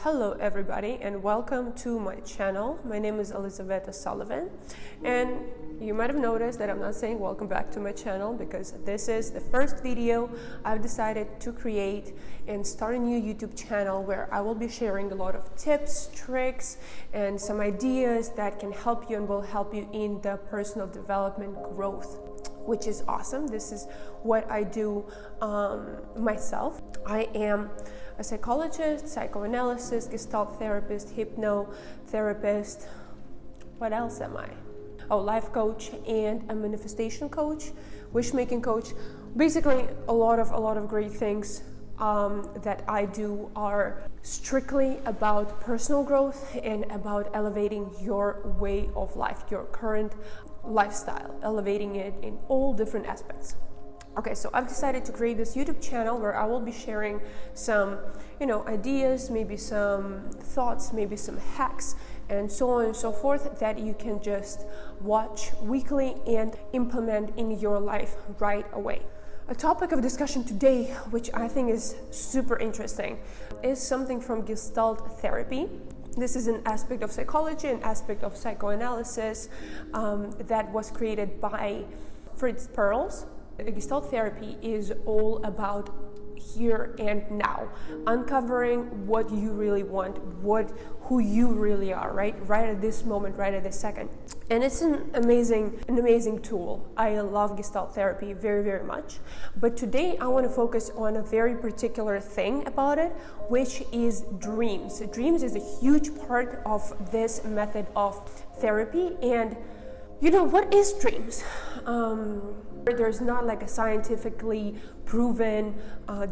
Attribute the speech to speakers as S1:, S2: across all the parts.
S1: Hello everybody and welcome to my channel. My name is Elizabeth Sullivan, and you might have noticed that I'm not saying welcome back to my channel because this is the first video I've decided to create and start a new YouTube channel where I will be sharing a lot of tips, tricks, and some ideas that can help you and will help you in the personal development growth, which is awesome. This is what I do myself. I am a psychologist, psychoanalyst, gestalt therapist, hypnotherapist. What else am I? Oh, life coach and a manifestation coach, wish-making coach. Basically, a lot of great things that I do are strictly about personal growth and about elevating your way of life, your current lifestyle, elevating it in all different aspects. Okay, so I've decided to create this YouTube channel where I will be sharing some, ideas, maybe some thoughts, maybe some hacks, and so on and so forth that you can just watch weekly and implement in your life right away. A topic of discussion today, which I think is super interesting, is something from gestalt therapy. This is an aspect of psychology, an aspect of psychoanalysis that was created by Fritz Perls. Gestalt therapy is all about here and now, uncovering what you really want, who you really are, right at this moment, right at this second. And it's an amazing tool. I love Gestalt therapy very, very much. But today I want to focus on a very particular thing about it, which is dreams. Dreams is a huge part of this method of therapy. And what is dreams? There's not like a scientifically proven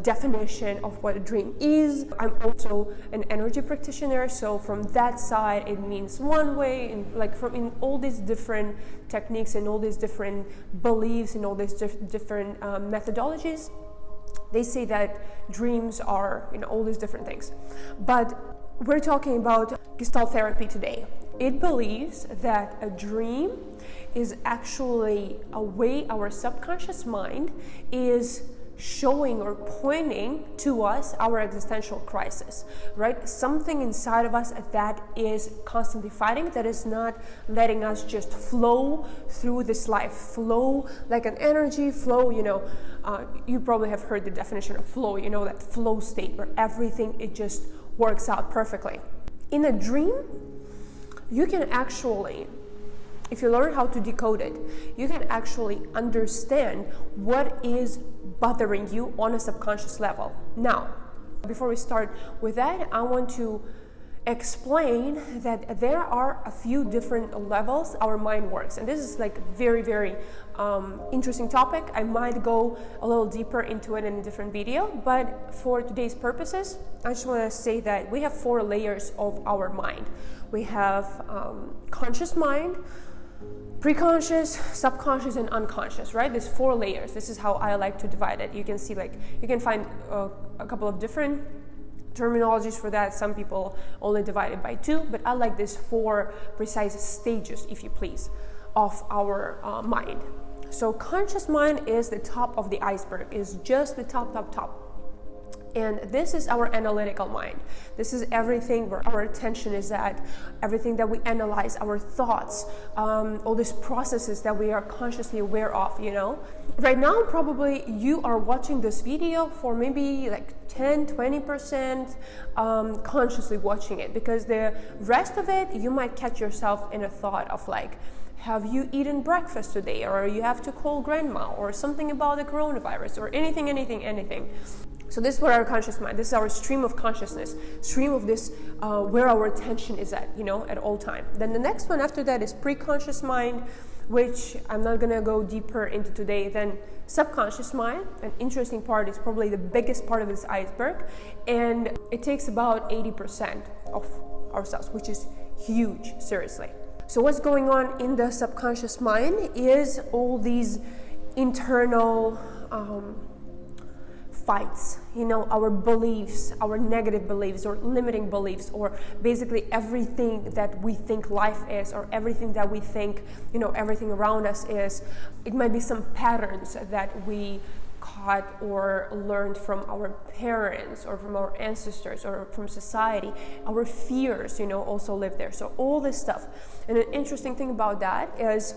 S1: definition of what a dream is. I'm also an energy practitioner, so from that side it means one way, and in all these different techniques and all these different beliefs and all these different methodologies, they say that dreams are all these different things. But we're talking about Gestalt therapy today. It believes that a dream is actually a way our subconscious mind is showing or pointing to us our existential crisis, right? Something inside of us that is constantly fighting, that is not letting us just flow through this life, flow like an energy flow. You probably have heard the definition of flow, that flow state where everything, it just works out perfectly. In a dream, you can actually, if you learn how to decode it, you can actually understand what is bothering you on a subconscious level. Now, before we start with that, I want to explain that there are a few different levels our mind works, and this is very, very interesting topic. I might go a little deeper into it in a different video, but for today's purposes, I just want to say that we have 4 layers of our mind. We have conscious mind, preconscious, subconscious, and unconscious, right? There's 4 layers. This is how I like to divide it. You can see you can find a couple of different terminologies for that. Some people only divide it by 2, but I like these 4 precise stages, if you please, of our mind. So conscious mind is the top of the iceberg, is just the top. And this is our analytical mind. This is everything where our attention is at, everything that we analyze, our thoughts, all these processes that we are consciously aware of, Right now, probably you are watching this video for maybe 10-20% consciously watching it, because the rest of it, you might catch yourself in a thought of have you eaten breakfast today, or you have to call grandma, or something about the coronavirus, or anything. So this is what our conscious mind, this is our stream of consciousness, stream of this, where our attention is at, at all time. Then the next one after that is preconscious mind, which I'm not gonna go deeper into today. Then subconscious mind, an interesting part, is probably the biggest part of this iceberg, and it takes about 80% of ourselves, which is huge, seriously. So what's going on in the subconscious mind is all these internal fights, our beliefs, our negative beliefs or limiting beliefs, or basically everything that we think life is, or everything that we think, everything around us is. It might be some patterns that we caught or learned from our parents or from our ancestors or from society. Our fears, also live there. So all this stuff. And an interesting thing about that is,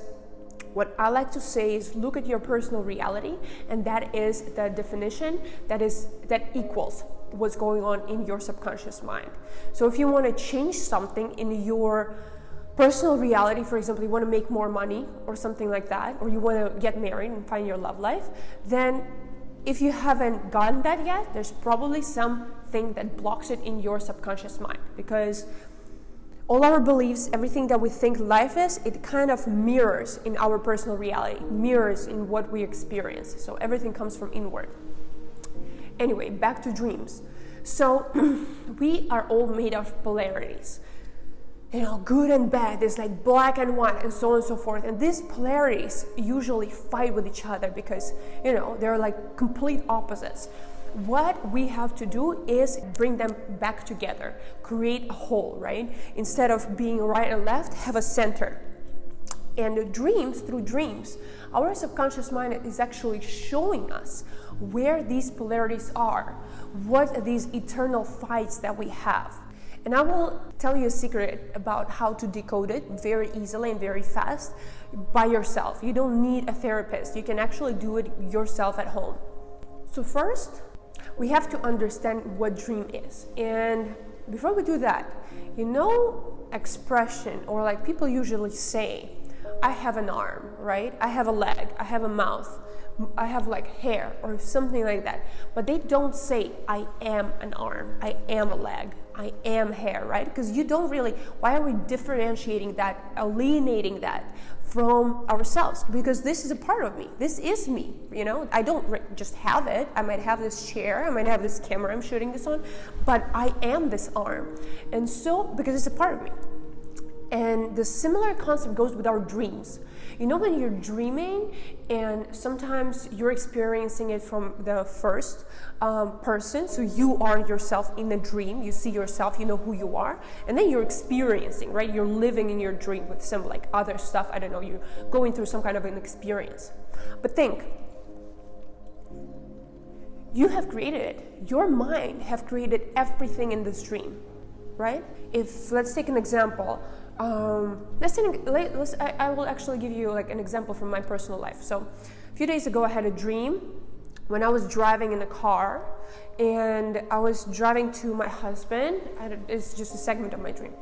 S1: what I like to say is, look at your personal reality, and that is the definition that equals what's going on in your subconscious mind. So if you want to change something in your personal reality, for example, you want to make more money or something like that, or you want to get married and find your love life, then if you haven't gotten that yet, there's probably something that blocks it in your subconscious mind, because all our beliefs, everything that we think life is, it kind of mirrors in our personal reality, mirrors in what we experience. So everything comes from inward. Anyway, back to dreams. So we are all made of polarities. Good and bad, there's like black and white and so on and so forth. And these polarities usually fight with each other because, they're like complete opposites. What we have to do is bring them back together, create a whole, right? Instead of being right and left, have a center. And through dreams, our subconscious mind is actually showing us where these polarities are, what are these eternal fights that we have. And I will tell you a secret about how to decode it very easily and very fast by yourself. You don't need a therapist. You can actually do it yourself at home. So first, we have to understand what dream is. And before we do that, expression, or like people usually say, I have an arm, right? I have a leg, I have a mouth, I have like hair or something like that. But they don't say, I am an arm, I am a leg, I am hair, right? Because you don't really, why are we differentiating that, alienating that from ourselves? Because this is a part of me. This is me, I don't just have it. I might have this chair, I might have this camera I'm shooting this on, but I am this arm. And so, because it's a part of me. And the similar concept goes with our dreams. When you're dreaming and sometimes you're experiencing it from the first person, so you are yourself in the dream, you see yourself, you know who you are, and then you're experiencing, right? You're living in your dream with some like other stuff, I don't know, you're going through some kind of an experience. But think, you have created it. Your mind have created everything in this dream, right? Let's take an example. I will actually give you like an example from my personal life. So a few days ago, I had a dream when I was driving in a car, and I was driving to my husband. It's just a segment of my dream.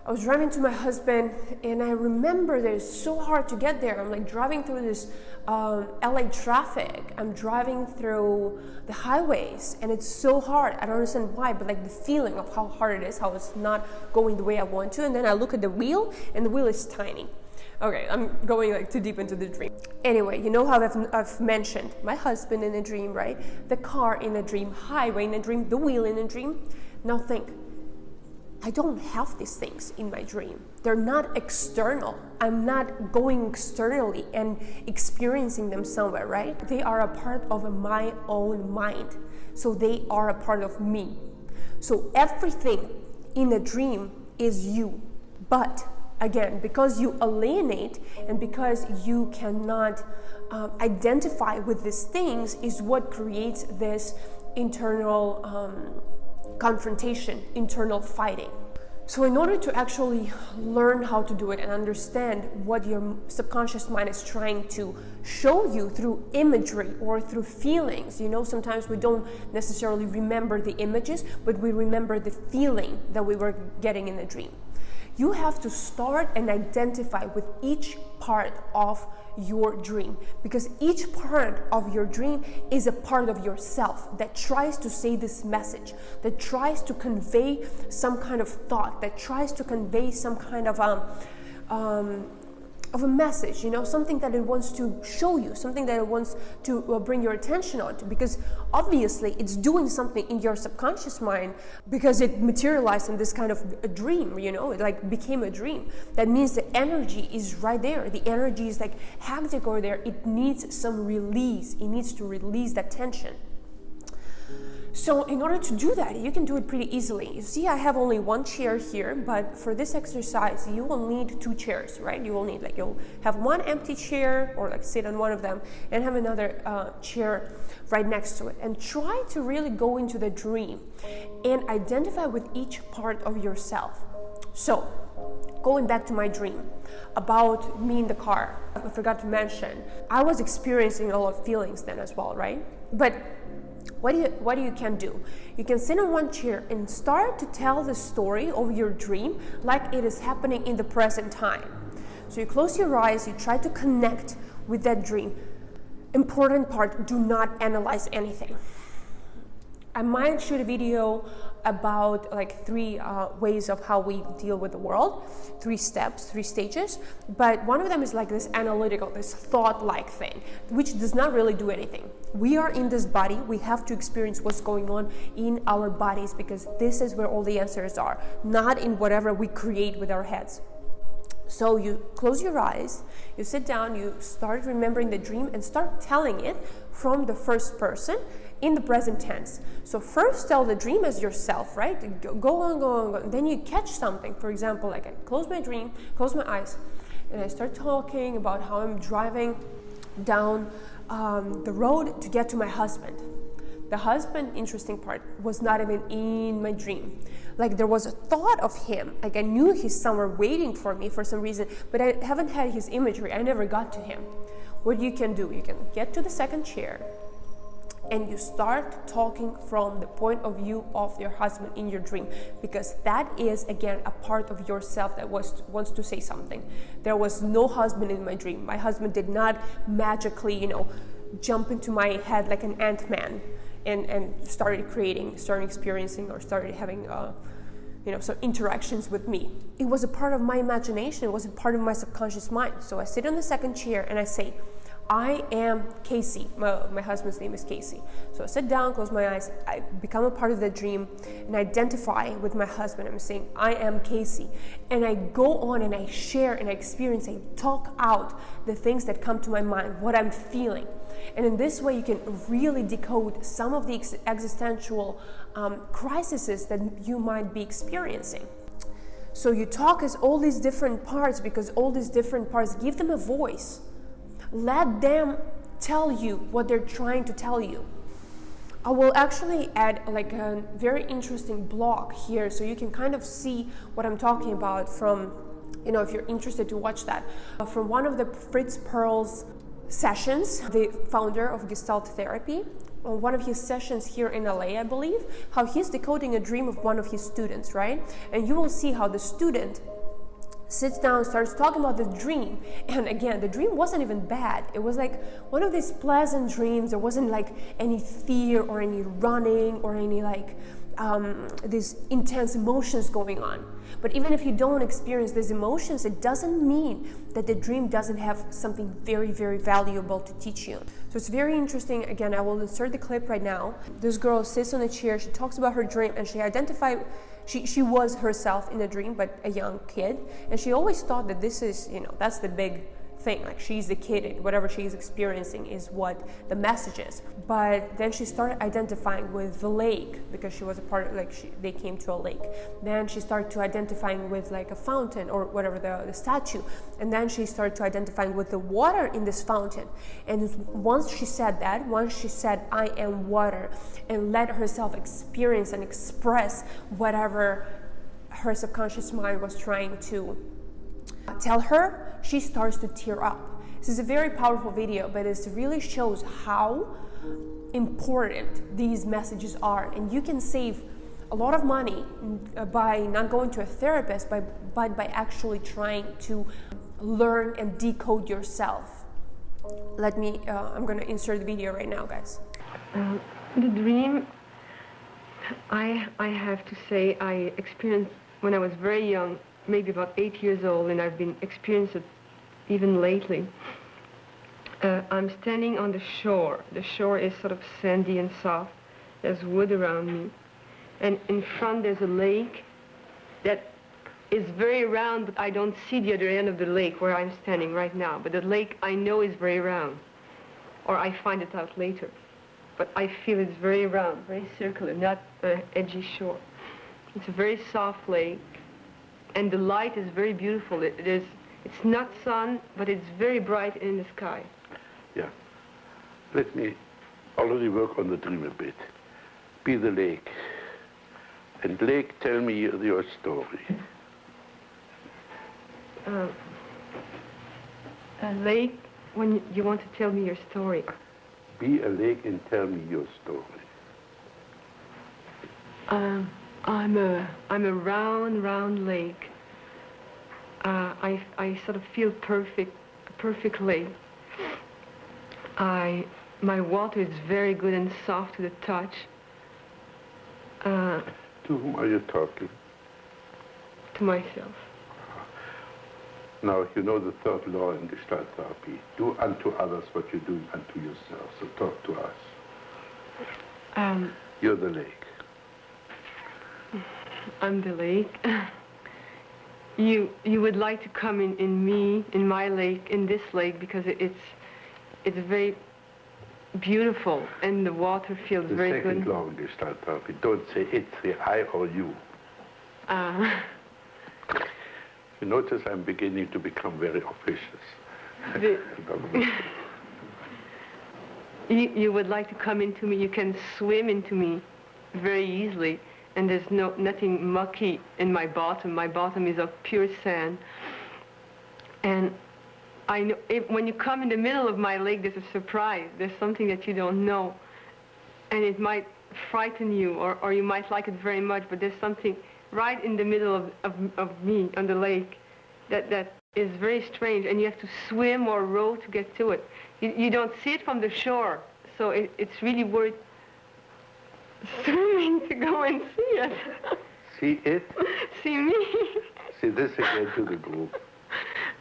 S1: I was driving to my husband, and I remember that it's so hard to get there. I'm like driving through this LA traffic. I'm driving through the highways, and it's so hard. I don't understand why, but like the feeling of how hard it is, how it's not going the way I want to. And then I look at the wheel, and the wheel is tiny. Okay, I'm going like too deep into the dream. Anyway, how I've mentioned my husband in a dream, right? The car in a dream, highway in a dream, the wheel in a dream. Now think, I don't have these things in my dream. They're not external. I'm not going externally and experiencing them somewhere, right? They are a part of my own mind. So they are a part of me. So everything in a dream is you. But again, because you alienate and because you cannot identify with these things is what creates this internal confrontation, internal fighting. So in order to actually learn how to do it and understand what your subconscious mind is trying to show you through imagery or through feelings, sometimes we don't necessarily remember the images, but we remember the feeling that we were getting in the dream. You have to start and identify with each part of your dream, because each part of your dream is a part of yourself that tries to say this message, that tries to convey some kind of thought, that tries to convey some kind of a message, something that it wants to show you, something that it wants to bring your attention on to, because obviously it's doing something in your subconscious mind because it materialized in this kind of a dream, it like became a dream. That means the energy is right there. The energy is like hectic over there. It needs some release. It needs to release that tension. So in order to do that, you can do it pretty easily. You see, I have only one chair here, but for this exercise, you will need 2 chairs, right? You will need, like, you'll have one empty chair, or like sit on one of them, and have another chair right next to it. And try to really go into the dream and identify with each part of yourself. So, going back to my dream about me in the car, I forgot to mention, I was experiencing a lot of feelings then as well, right? But what you can do? You can sit on one chair and start to tell the story of your dream like it is happening in the present time. So you close your eyes, you try to connect with that dream. Important part, do not analyze anything. I might shoot a video about like 3 ways of how we deal with the world, 3 steps, 3 stages, but one of them is like this analytical, this thought-like thing, which does not really do anything. We are in this body, we have to experience what's going on in our bodies, because this is where all the answers are, not in whatever we create with our heads. So you close your eyes, you sit down, you start remembering the dream and start telling it from the first person in the present tense. So first tell the dream as yourself, right? Go on. Then you catch something. For example, like I close my dream, close my eyes, and I start talking about how I'm driving down the road to get to my husband. The husband, interesting part, was not even in my dream. Like there was a thought of him, like I knew he's somewhere waiting for me for some reason, but I haven't had his imagery, I never got to him. What you can do, you can get to the second chair and you start talking from the point of view of your husband in your dream, because that is again a part of yourself that wants to say something. There was no husband in my dream. My husband did not magically, jump into my head like an Ant-Man and started experiencing, or started having some interactions with me. It was a part of my imagination. It was a part of my subconscious mind. So I sit on the second chair and I say, I am Casey. My husband's name is Casey. So I sit down, close my eyes, I become a part of the dream and identify with my husband. I'm saying, I am Casey. And I go on and I share and I experience, I talk out the things that come to my mind, what I'm feeling. And in this way, you can really decode some of the existential crises that you might be experiencing. So you talk as all these different parts, because all these different parts, give them a voice. Let them tell you what they're trying to tell you. I will actually add like a very interesting blog here, so you can kind of see what I'm talking about from, if you're interested to watch that, from one of the Fritz Perls sessions, the founder of Gestalt therapy, on one of his sessions here in LA, I believe, how he's decoding a dream of one of his students, right? And you will see how the student sits down, starts talking about the dream, and again, the dream wasn't even bad. It was like one of these pleasant dreams. There wasn't like any fear or any running or any like these intense emotions going on. But even if you don't experience these emotions, it doesn't mean that the dream doesn't have something very, very valuable to teach you. So it's very interesting. Again, I will insert the clip right now. This girl sits on a chair, she talks about her dream, and she identified she was herself in a dream, but a young kid, and she always thought that this is, that's the big thing, like she's the kid, and whatever she's experiencing is what the message is. But then she started identifying with the lake, because she was a part of, they came to a lake. Then she started to identifying with like a fountain or whatever, the statue, and then she started to identifying with the water in this fountain. And once she said I am water, and let herself experience and express whatever her subconscious mind was trying to tell her, she starts to tear up. This is a very powerful video, but it really shows how important these messages are. And you can save a lot of money by not going to a therapist, but by actually trying to learn and decode yourself. I'm going to insert the video right now, guys.
S2: The dream, I have to say, I experienced when I was very young, maybe about 8 years old, and I've been experiencing it even lately. I'm standing on the shore. The shore is sort of sandy and soft. There's wood around me. And in front there's a lake that is very round, but I don't see the other end of the lake where I'm standing right now. But the lake I know is very round, or I find it out later. but I feel it's very round, very circular, not edgy shore. It's a very soft lake, and the light is very beautiful. It's not sun, but it's very bright in the sky.
S3: Yeah. Let me already work on the dream a bit. Be the lake. And lake, tell me your story.
S2: A lake, when you want to tell me your story.
S3: Be a lake and tell me your story.
S2: I'm a round lake. I sort of feel perfect, a perfect lake. My water is very good and soft to the touch.
S3: To whom are you talking?
S2: To myself.
S3: Now, you know the third law in Gestalt therapy. Do unto others what you do unto yourself. So talk to us. You're the lake.
S2: I'm the lake. You would like to come in my lake, in this lake, because it's very beautiful, and the water feels very good.
S3: The second law in Gestalt therapy. Don't say it, say I or you. You notice I'm beginning to become very officious.
S2: You would like to come into me. You can swim into me very easily, and there's nothing mucky in my bottom. My bottom is of pure sand. And I know when you come in the middle of my lake, there's a surprise. There's something that you don't know, and it might frighten you, or you might like it very much. But there's something right in the middle of me on the lake that is very strange, and you have to swim or row to get to it. You don't see it from the shore, so it's really worth swimming to go and see it.
S3: See it?
S2: See me?
S3: See this again to the group.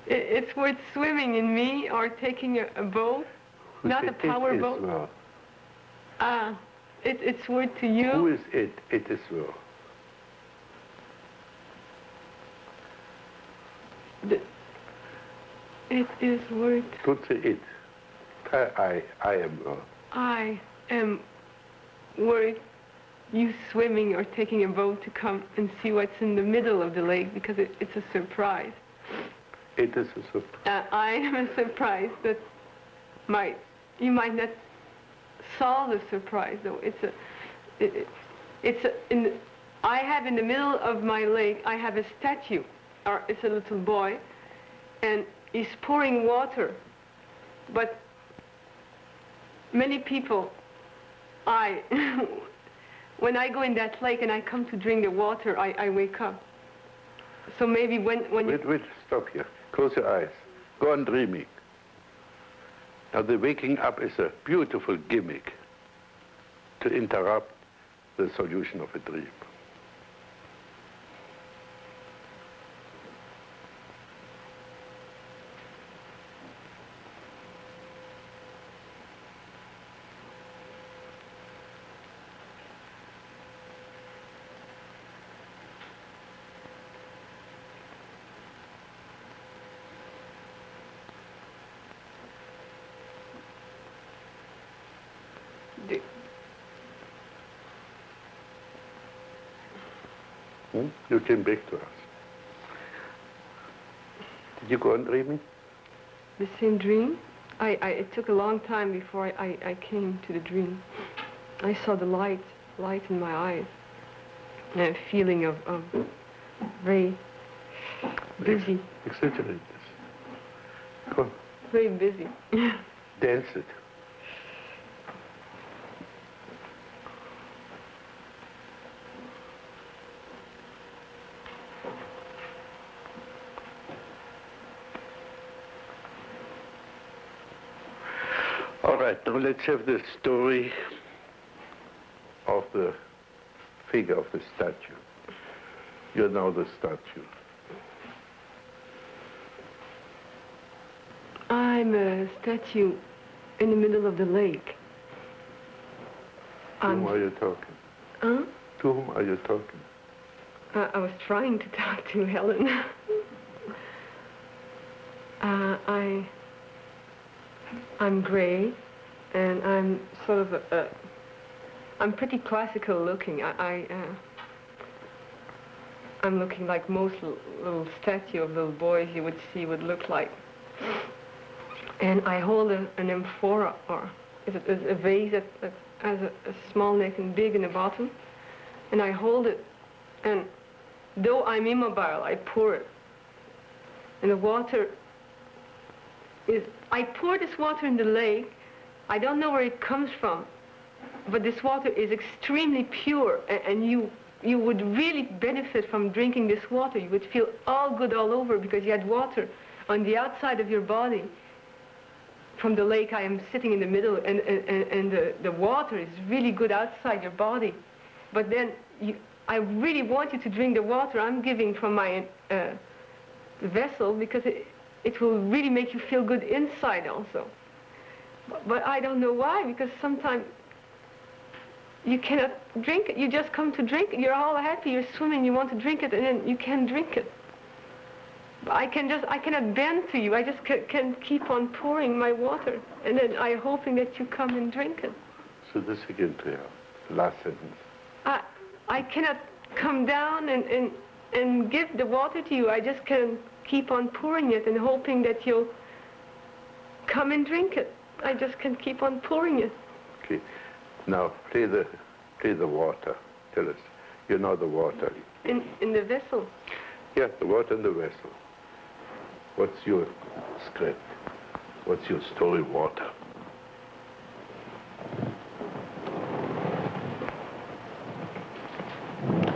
S2: It's worth swimming in me or taking a boat, not a power boat.
S3: Well.
S2: It's worth to you.
S3: Who is it? It is well.
S2: It is worth.
S3: Don't say it. I am well.
S2: I am worth you swimming or taking a boat to come and see what's in the middle of the lake, because it's a surprise.
S3: It is a surprise.
S2: I am a surprise that you might not solve the surprise, though. I have in the middle of my lake, I have a statue, or it's a little boy, and he's pouring water. But many people, when I go in that lake and I come to drink the water, I wake up. So maybe when you...
S3: Wait, stop here. Close your eyes. Go on dreaming. Now the waking up is a beautiful gimmick to interrupt the solution of a dream. You came back to us. Did you go on dreaming?
S2: The same dream? It took a long time before I came to the dream. I saw the light in my eyes, and a feeling of very busy.
S3: Exaggerate this. Go on.
S2: Very busy.
S3: Dance it. All right, now let's have the story of the figure of the statue. You're now the statue.
S2: I'm a statue in the middle of the lake.
S3: To whom are you talking?
S2: Huh?
S3: To whom are you talking?
S2: I was trying to talk to Helen. I'm gray, and I'm sort of I'm pretty classical looking. I'm looking like most little statue of little boys you would see would look like. And I hold an amphora, or is it a vase that has a small neck and big in the bottom. And I hold it, and though I'm immobile, I pour it. And the water is, I pour this water in the lake. I don't know where it comes from, but this water is extremely pure, and you would really benefit from drinking this water. You would feel all good all over because you had water on the outside of your body. From the lake, I am sitting in the middle, and the water is really good outside your body. But then I really want you to drink the water I'm giving from my vessel, because it will really make you feel good inside also. But I don't know why, because sometimes you cannot drink it. You just come to drink it. You're all happy, you're swimming, you want to drink it, and then you can't drink it. I cannot bend to you. I just can keep on pouring my water, and then I'm hoping that you come and drink it.
S3: So this again, Priya, last sentence.
S2: I cannot come down and give the water to you. I just can keep on pouring it and hoping that you'll come and drink it. I just can keep on pouring it.
S3: Okay. Now play the water. Tell us. You know the water.
S2: In the vessel.
S3: Yeah, the water in the vessel. What's your script? What's your story, water?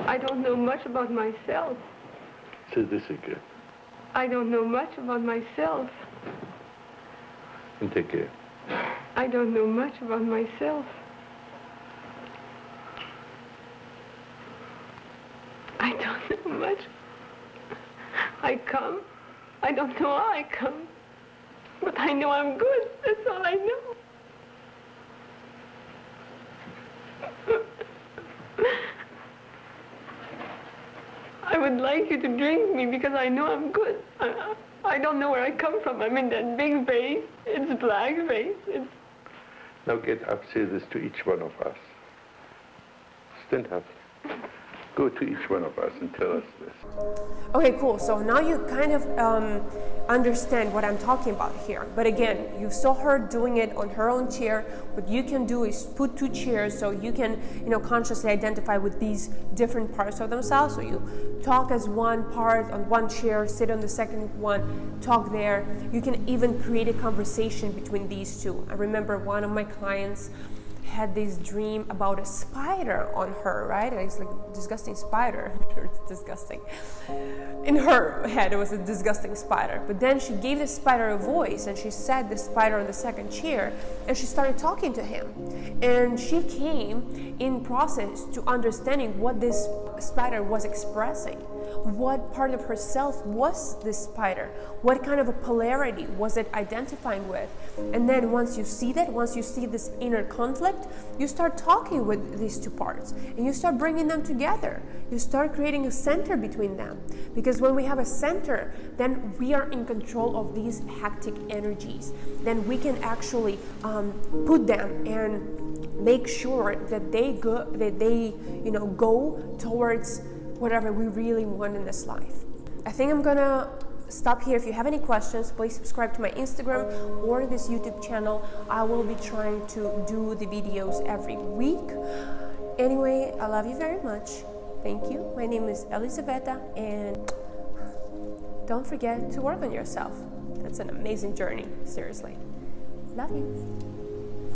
S2: I don't know much about myself.
S3: Say this again.
S2: I don't know much about myself.
S3: And take care.
S2: I don't know much about myself. I don't know much. I come. I don't know how I come. But I know I'm good. That's all I know. I would like you to drink me because I know I'm good. I don't know where I come from. I'm in that big vase. It's black vase.
S3: Now get up, say this to each one of us. Stand up. Go to each one of us and tell us this.
S1: Okay, cool. So now you kind of understand what I'm talking about here. But again, you saw her doing it on her own chair. What you can do is put two chairs so you can, consciously identify with these different parts of themselves. So you talk as one part on one chair, sit on the second one, talk there. You can even create a conversation between these two. I remember one of my clients had this dream about a spider on her, right? It's like a disgusting spider. I'm sure it's disgusting. In her head, it was a disgusting spider. But then she gave the spider a voice, and she sat the spider on the second chair, and she started talking to him. And she came in process to understanding what this spider was expressing. What part of herself was this spider? What kind of a polarity was it identifying with? And then once you see that, once you see this inner conflict, you start talking with these two parts and you start bringing them together. You start creating a center between them. Because when we have a center, then we are in control of these hectic energies. Then we can actually put them and make sure that they go towards whatever we really want in this life. I think I'm gonna stop here. If you have any questions, please subscribe to my Instagram or this YouTube channel. I will be trying to do the videos every week. Anyway, I love you very much. Thank you. My name is Elisaveta, and don't forget to work on yourself. That's an amazing journey, seriously. Love you.